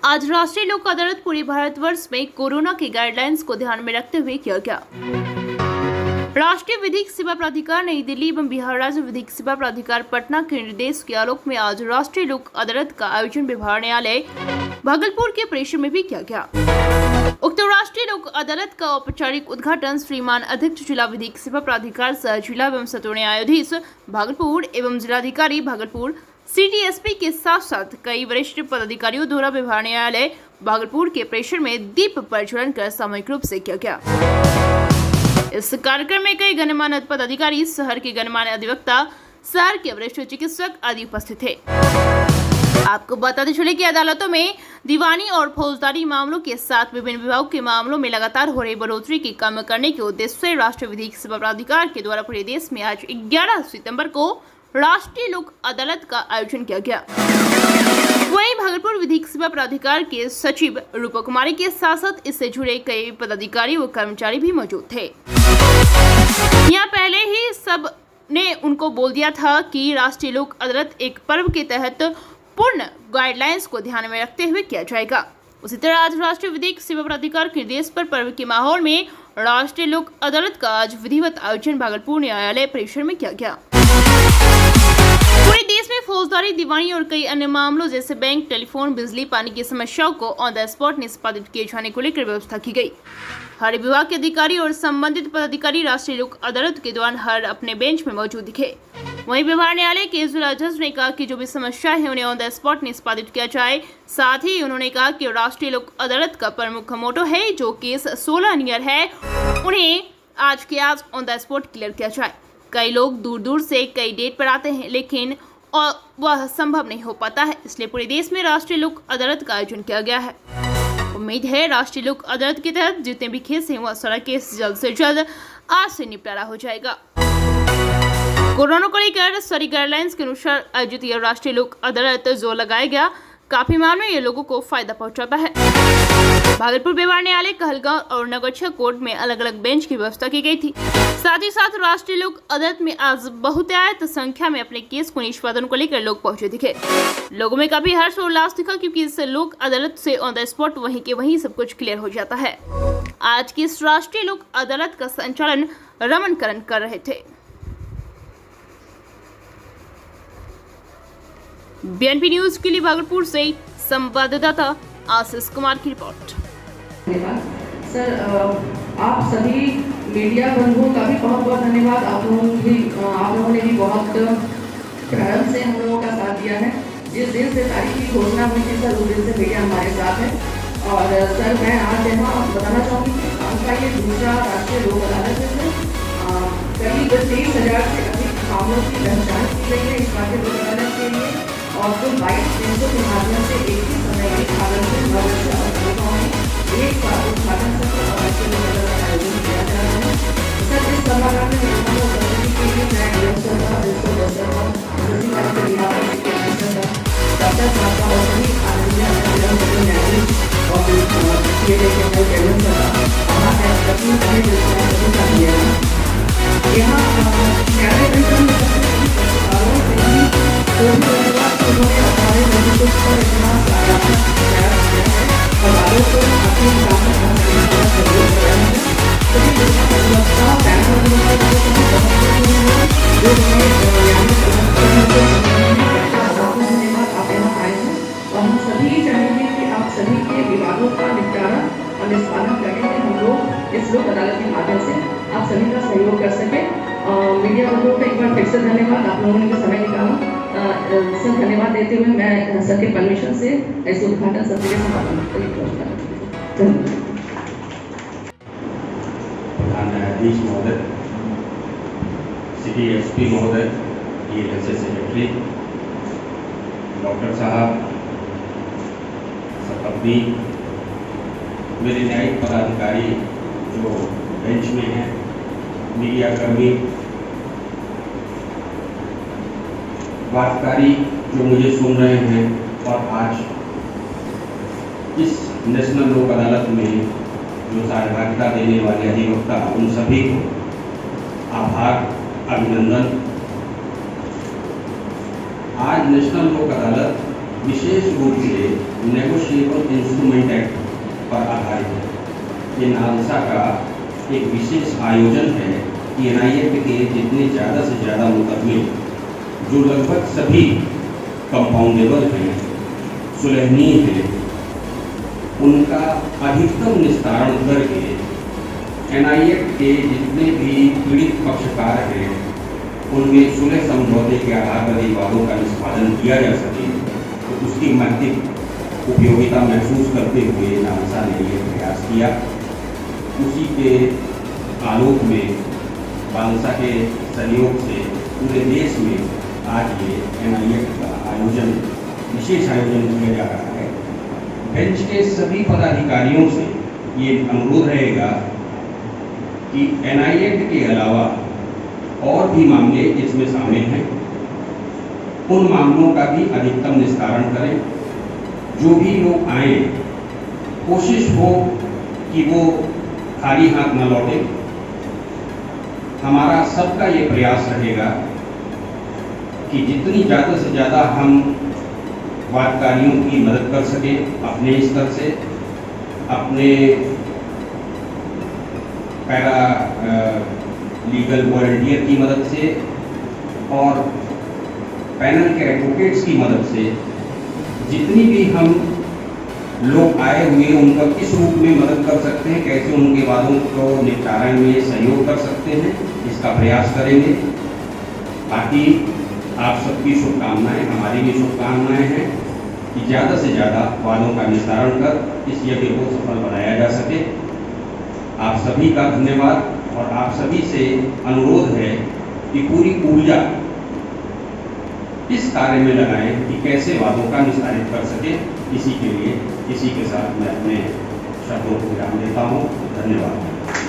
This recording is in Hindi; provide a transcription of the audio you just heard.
आज राष्ट्रीय लोक अदालत पूरे भारतवर्ष में कोरोना की गाइडलाइंस को ध्यान में रखते हुए किया गया। राष्ट्रीय विधिक सेवा प्राधिकार नई दिल्ली एवं बिहार राज्य विधिक सेवा प्राधिकार पटना के निर्देश के आलोक में आज राष्ट्रीय लोक अदालत का आयोजन विभाग न्यायालय भागलपुर के परिसर में भी किया गया। उक्त राष्ट्रीय लोक अदालत का औपचारिक उद्घाटन श्रीमान अध्यक्ष जिला विधिक सेवा प्राधिकार सह जिला एवं सत्र न्यायाधीश भागलपुर एवं जिलाधिकारी भागलपुर CDSP के साथ साथ कई वरिष्ठ पदाधिकारियों द्वारा विभाग न्यायालय भागलपुर के परिसर में दीप प्रज्वलन कर सामूहिक रूप से किया गया। इस कार्यक्रम में कई गणमान्य पदाधिकारी, शहर के गणमान्य अधिवक्ता, शहर के वरिष्ठ चिकित्सक आदि उपस्थित थे। आपको बताते चले कि अदालतों में दीवानी और फौजदारी मामलों के साथ विभिन्न विभागों के मामलों में लगातार हो रही बढ़ोतरी की कम करने के उद्देश्य से राष्ट्रीय विधिक सेवा प्राधिकार के द्वारा पूरे देश में आज 11 सितंबर को राष्ट्रीय लोक अदालत का आयोजन किया गया। वहीं भागलपुर विधिक सेवा प्राधिकार के सचिव रूपा कुमारी के साथ साथ इससे जुड़े कई पदाधिकारी व कर्मचारी भी मौजूद थे। यहाँ पहले ही सब ने उनको बोल दिया था कि राष्ट्रीय लोक अदालत एक पर्व के तहत पूर्ण गाइडलाइंस को ध्यान में रखते हुए किया जाएगा। उसी तरह आज राष्ट्रीय विधिक सेवा प्राधिकार के निर्देश पर पर्व के माहौल में राष्ट्रीय लोक अदालत का आज विधिवत आयोजन भागलपुर न्यायालय परिसर में किया गया। पूरे देश में फौजदारी, दीवानी और कई अन्य मामलों जैसे बैंक, टेलीफोन, बिजली, पानी की समस्याओं को ऑन द स्पॉट निष्पादित किए जाने को लेकर व्यवस्था की गई। हर विभाग के अधिकारी और संबंधित पदाधिकारी राष्ट्रीय लोक अदालत के दौरान हर अपने बेंच में मौजूद दिखे। वहीं विभाग न्यायालय के जिला जज ने कहा कि जो भी समस्या है उन्हें ऑन द स्पॉट निष्पादित किया जाए। साथ ही उन्होंने कहा कि राष्ट्रीय लोक अदालत का प्रमुख मोटो है जो केस 16 नियर है उन्हें आज के आज ऑन द स्पॉट क्लियर किया जाए। कई लोग दूर दूर से कई डेट पर आते हैं लेकिन वह संभव नहीं हो पाता है, इसलिए पूरे देश में राष्ट्रीय लोक अदालत का आयोजन किया गया है। उम्मीद है राष्ट्रीय लोक अदालत के तहत जितने भी केस हैं वह सारा केस जल्द से जल्द आज से निपटारा हो जाएगा। कोरोना को लेकर सारी गाइडलाइंस के अनुसार आयोजित यह राष्ट्रीय लोक अदालत जो लगाया गया काफी मामले में ये लोगों को फायदा पहुंचाता है। भागलपुर विभाग न्यायालय, कहलगांव और नगरछा कोर्ट में अलग अलग बेंच की व्यवस्था की गई थी। साथ ही साथ राष्ट्रीय लोक अदालत में आज बहुतायत संख्या में अपने केस को निष्पादन को लेकर लोग पहुंचे दिखे। लोगों में काफी हर्ष और उल्लास दिखा क्योंकि इस लोक अदालत से ऑन द स्पॉट वहीं के वहीं सब कुछ क्लियर हो जाता है। आज की इस राष्ट्रीय लोक अदालत का संचालन रमन करन कर रहे थे। BNP न्यूज के लिए भागलपुर से संवाददाता आशीष कुमार की रिपोर्ट। सर, आप सभी मीडिया बंधुओं का भी बहुत बहुत धन्यवाद। आप लोगों ने भी बहुत प्रारंभ से हम लोगों का साथ दिया है। जिस दिन से तारीख की घोषणा हुई थी सर, उस दिन से मीडिया हमारे साथ है। और सर, मैं आज यहाँ बताना चाहूँगी कि आपका ये दूसरा राष्ट्रीय लोक अदालत है। करीब 23,000 से अधिक मामलों की पहचान की गई है इस राष्ट्रीय लोक अदालत के लिए और कुल 22 बेंचों के माध्यम से एक ही समय में भागलपुर और एक बार उद्घाटन सत्र और राष्ट्रीय लोक अदालत का आयोजन किया जा रहा है। सर, इस समारोह में मेहमानों उपस्थिति के लिए मैं डॉक्टर साहब और सभी आदरणीय न्यायाधीश और यहाँ न्यायालय परिसर में उन्होंने हमारे नजदीक पर इतना सारा प्रयास किया है और आगे को अपनी काम सहयोग किया है। सभी व्यवस्था आप यहाँ आए हैं और हम सभी चाहेंगे कि आप सभी के विवादों का निपटारा और निष्पादन करने में हम लोग इस लोक अदालत के माध्यम से आप सभी का सहयोग कर सके। मीडिया वालों का एक बार फिर से धन्यवाद, आप लोगों ने समय निकाला। सर, धन्यवाद देते हुए मैं सर के परमिशन से इस उद्घाटन सत्र के समापन प्रधान न्यायाधीश महोदय, CDSP महोदय, DLSA सेक्रेटरी, डॉक्टर साहब, सपत्नी, मेरे न्यायिक पदाधिकारी जो बेंच में हैं, मीडिया कर्मी, वार्ताकारी जो मुझे सुन रहे हैं और आज इस नेशनल लोक अदालत में जो सहभागिता देने वाले अधिवक्ता, उन सभी को आभार, अभिनंदन। आज नेशनल लोक अदालत विशेष रूप से नेगोशिएबल इंस्ट्रूमेंट एक्ट पर आधारित है। ये नालसा का एक विशेष आयोजन है कि NIACT के जितने ज़्यादा से ज़्यादा मुकदमे जो लगभग सभी कंपाउंडेबल हैं, सुलहनीय हैं, उनका अधिकतम निस्तारण करके NIACT के जितने भी पीड़ित पक्षकार हैं उनमें सुलह समझौते के आधार पर वादों का निष्पादन किया जा सके, तो उसकी महत्व उपयोगिता महसूस करते हुए नालसा ने ये प्रयास किया। उसी के आलोक में नालसा के सहयोग से पूरे देश में आज ये NIACT का आयोजन, विशेष आयोजन किया जा रहा है। बेंच के सभी पदाधिकारियों से ये अनुरोध रहेगा कि NIACT के अलावा और भी मामले इसमें शामिल हैं, उन मामलों का भी अधिकतम निस्तारण करें। जो भी लोग आए, कोशिश हो कि वो खाली हाथ न लौटे। हमारा सबका ये प्रयास रहेगा कि जितनी ज़्यादा से ज़्यादा हम वादकारियों की मदद कर सकें अपने स्तर से, अपने पैरा लीगल वॉलंटियर की मदद से और पैनल के एडवोकेट्स की मदद से, जितनी भी हम लोग आए हुए उनका किस रूप में मदद कर सकते हैं, कैसे उनके वादों को निपटारे में सहयोग कर सकते हैं, इसका प्रयास करेंगे। बाकी आप सबकी शुभकामनाएं, हमारी भी शुभकामनाएं हैं कि ज़्यादा से ज़्यादा वादों का निस्तारण कर इस यज्ञ को सफल बनाया जा सके। आप सभी का धन्यवाद और आप सभी से अनुरोध है कि पूरी ऊर्जा इस कार्य में लगाएं कि कैसे वादों का निस्तारित कर सके। इसी के साथ मैं अपने शब्दों को विराम देता हूँ। धन्यवाद।